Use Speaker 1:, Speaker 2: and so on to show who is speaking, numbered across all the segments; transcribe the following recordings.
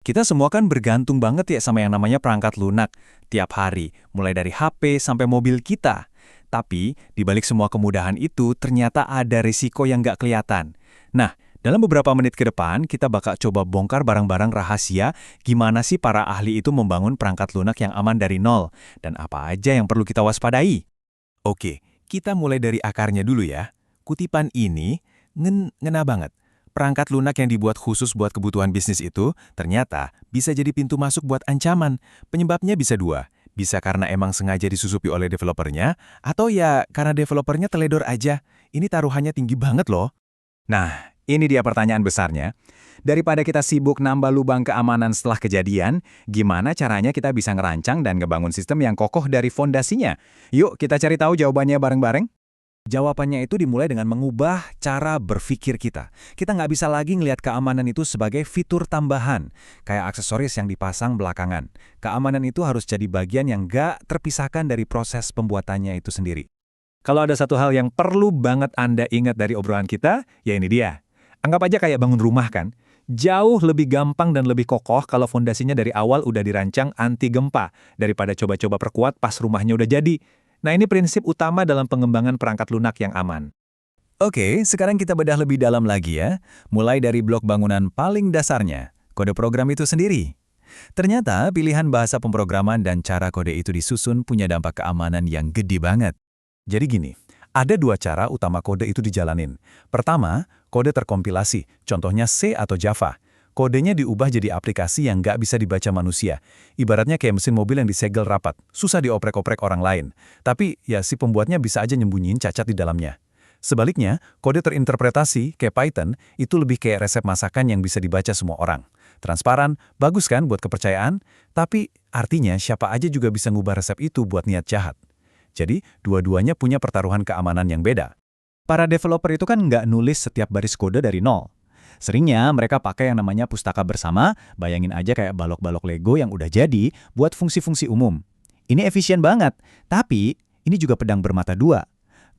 Speaker 1: Kita semua kan bergantung banget ya sama yang namanya perangkat lunak tiap hari, mulai dari HP sampai mobil kita. Tapi, di balik semua kemudahan itu, ternyata ada risiko yang nggak kelihatan. Nah, dalam beberapa menit ke depan, kita bakal coba bongkar barang-barang rahasia gimana sih para ahli itu membangun perangkat lunak yang aman dari nol, dan apa aja yang perlu kita waspadai. Oke, kita mulai dari akarnya dulu ya. Kutipan ini ngena banget. Perangkat lunak yang dibuat khusus buat kebutuhan bisnis itu ternyata bisa jadi pintu masuk buat ancaman. Penyebabnya bisa dua. Bisa karena emang sengaja disusupi oleh developernya, atau ya karena developernya teledor aja. Ini taruhannya tinggi banget loh. Nah, ini dia pertanyaan besarnya. Daripada kita sibuk nambah lubang keamanan setelah kejadian, gimana caranya kita bisa ngerancang dan ngebangun sistem yang kokoh dari fondasinya? Yuk, kita cari tahu jawabannya bareng-bareng. Jawabannya itu dimulai dengan mengubah cara berpikir kita. Kita nggak bisa lagi ngelihat keamanan itu sebagai fitur tambahan, kayak aksesoris yang dipasang belakangan. Keamanan itu harus jadi bagian yang nggak terpisahkan dari proses pembuatannya itu sendiri. Kalau ada satu hal yang perlu banget Anda ingat dari obrolan kita, ya ini dia. Anggap aja kayak bangun rumah kan. Jauh lebih gampang dan lebih kokoh kalau fondasinya dari awal udah dirancang anti gempa, daripada coba-coba perkuat pas rumahnya udah jadi. Nah, ini prinsip utama dalam pengembangan perangkat lunak yang aman. Oke, sekarang kita bedah lebih dalam lagi ya. Mulai dari blok bangunan paling dasarnya, kode program itu sendiri. Ternyata pilihan bahasa pemrograman dan cara kode itu disusun punya dampak keamanan yang gede banget. Jadi gini, ada dua cara utama kode itu dijalanin. Pertama, kode terkompilasi, contohnya C atau Java. Kodenya diubah jadi aplikasi yang nggak bisa dibaca manusia. Ibaratnya kayak mesin mobil yang disegel rapat, susah dioprek-oprek orang lain. Tapi ya si pembuatnya bisa aja nyembunyiin cacat di dalamnya. Sebaliknya, kode terinterpretasi, kayak Python, itu lebih kayak resep masakan yang bisa dibaca semua orang. Transparan, bagus kan buat kepercayaan, tapi artinya siapa aja juga bisa ngubah resep itu buat niat jahat. Jadi, dua-duanya punya pertaruhan keamanan yang beda. Para developer itu kan nggak nulis setiap baris kode dari nol. Seringnya mereka pakai yang namanya pustaka bersama, bayangin aja kayak balok-balok Lego yang udah jadi buat fungsi-fungsi umum. Ini efisien banget, tapi ini juga pedang bermata dua.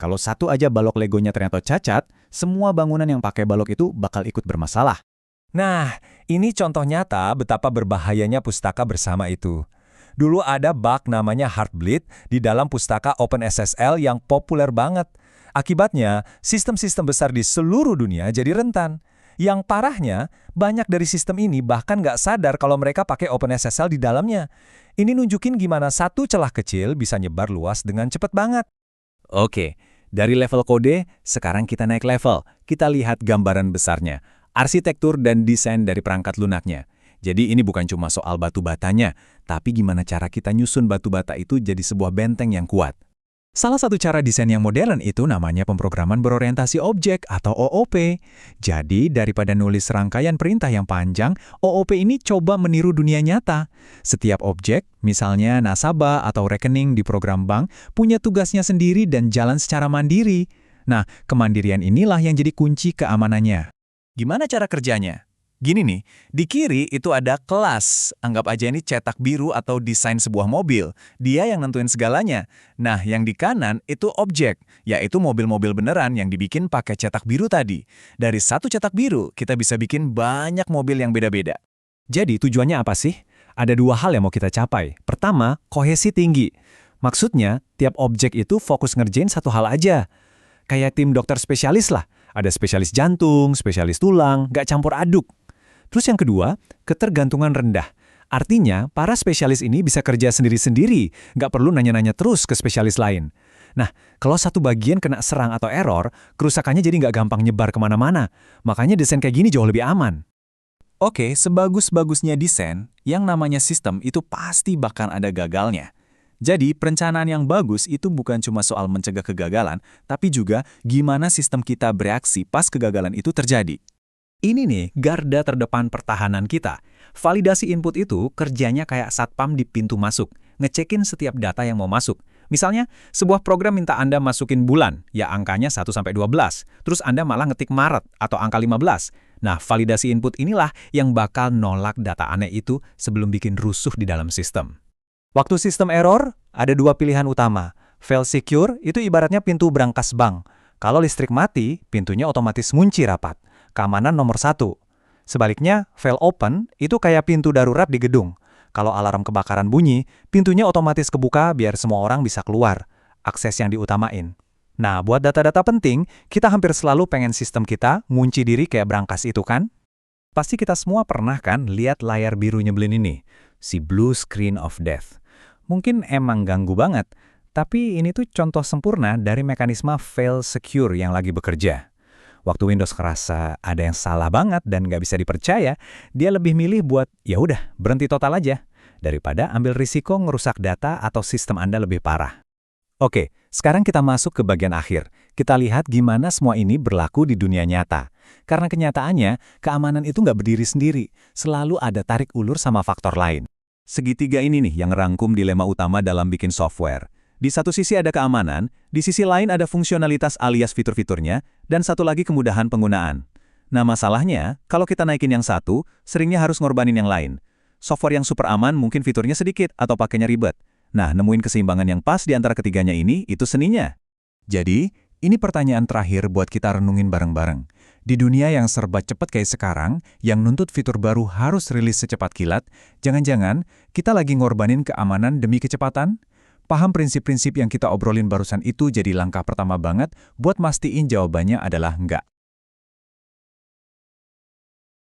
Speaker 1: Kalau satu aja balok Legonya ternyata cacat, semua bangunan yang pakai balok itu bakal ikut bermasalah. Nah, ini contoh nyata betapa berbahayanya pustaka bersama itu. Dulu ada bug namanya Heartbleed di dalam pustaka OpenSSL yang populer banget. Akibatnya, sistem-sistem besar di seluruh dunia jadi rentan. Yang parahnya, banyak dari sistem ini bahkan nggak sadar kalau mereka pakai OpenSSL di dalamnya. Ini nunjukin gimana satu celah kecil bisa nyebar luas dengan cepat banget. Oke, dari level kode, sekarang kita naik level. Kita lihat gambaran besarnya, arsitektur dan desain dari perangkat lunaknya. Jadi ini bukan cuma soal batu batanya, tapi gimana cara kita nyusun batu bata itu jadi sebuah benteng yang kuat. Salah satu cara desain yang modern itu namanya pemrograman berorientasi objek atau OOP. Jadi, daripada nulis rangkaian perintah yang panjang, OOP ini coba meniru dunia nyata. Setiap objek, misalnya nasabah atau rekening di program bank, punya tugasnya sendiri dan jalan secara mandiri. Nah, kemandirian inilah yang jadi kunci keamanannya. Gimana cara kerjanya? Gini nih, di kiri itu ada kelas. Anggap aja ini cetak biru atau desain sebuah mobil. Dia yang nentuin segalanya. Nah, yang di kanan itu objek, yaitu mobil-mobil beneran yang dibikin pakai cetak biru tadi. Dari satu cetak biru, kita bisa bikin banyak mobil yang beda-beda. Jadi tujuannya apa sih? Ada dua hal yang mau kita capai. Pertama, kohesi tinggi. Maksudnya, tiap objek itu fokus ngerjain satu hal aja. Kayak tim dokter spesialis lah. Ada spesialis jantung, spesialis tulang, nggak campur aduk. Terus yang kedua, ketergantungan rendah. Artinya, para spesialis ini bisa kerja sendiri-sendiri, nggak perlu nanya-nanya terus ke spesialis lain. Nah, kalau satu bagian kena serang atau error, kerusakannya jadi nggak gampang nyebar kemana-mana. Makanya desain kayak gini jauh lebih aman. Oke, sebagus-bagusnya desain, yang namanya sistem itu pasti bakal ada gagalnya. Jadi, perencanaan yang bagus itu bukan cuma soal mencegah kegagalan, tapi juga gimana sistem kita bereaksi pas kegagalan itu terjadi. Ini nih, garda terdepan pertahanan kita. Validasi input itu kerjanya kayak satpam di pintu masuk, ngecekin setiap data yang mau masuk. Misalnya, sebuah program minta Anda masukin bulan, ya angkanya 1-12, terus Anda malah ngetik Maret atau angka 15. Nah, validasi input inilah yang bakal nolak data aneh itu sebelum bikin rusuh di dalam sistem. Waktu sistem error, ada dua pilihan utama. Fail secure itu ibaratnya pintu brankas bank. Kalau listrik mati, pintunya otomatis ngunci rapat. Keamanan nomor 1. Sebaliknya, fail open itu kayak pintu darurat di gedung. Kalau alarm kebakaran bunyi, pintunya otomatis kebuka biar semua orang bisa keluar. Akses yang diutamain. Nah, buat data-data penting, kita hampir selalu pengen sistem kita ngunci diri kayak brankas itu kan? Pasti kita semua pernah kan lihat layar biru nyebelin ini, si blue screen of death. Mungkin emang ganggu banget, tapi ini tuh contoh sempurna dari mekanisme fail secure yang lagi bekerja. Waktu Windows ngerasa ada yang salah banget dan nggak bisa dipercaya, dia lebih milih buat, ya udah, berhenti total aja, daripada ambil risiko ngerusak data atau sistem Anda lebih parah. Oke, sekarang kita masuk ke bagian akhir. Kita lihat gimana semua ini berlaku di dunia nyata. Karena kenyataannya, keamanan itu nggak berdiri sendiri. Selalu ada tarik ulur sama faktor lain. Segitiga ini nih yang rangkum dilema utama dalam bikin software. Di satu sisi ada keamanan, di sisi lain ada fungsionalitas alias fitur-fiturnya, dan satu lagi kemudahan penggunaan. Nah masalahnya, kalau kita naikin yang satu, seringnya harus ngorbanin yang lain. Software yang super aman mungkin fiturnya sedikit atau pakainya ribet. Nah, nemuin keseimbangan yang pas di antara ketiganya ini, itu seninya. Jadi, ini pertanyaan terakhir buat kita renungin bareng-bareng. Di dunia yang serba cepat kayak sekarang, yang nuntut fitur baru harus rilis secepat kilat, jangan-jangan kita lagi ngorbanin keamanan demi kecepatan? Paham prinsip-prinsip yang kita obrolin barusan itu jadi langkah pertama banget buat mastiin jawabannya adalah enggak.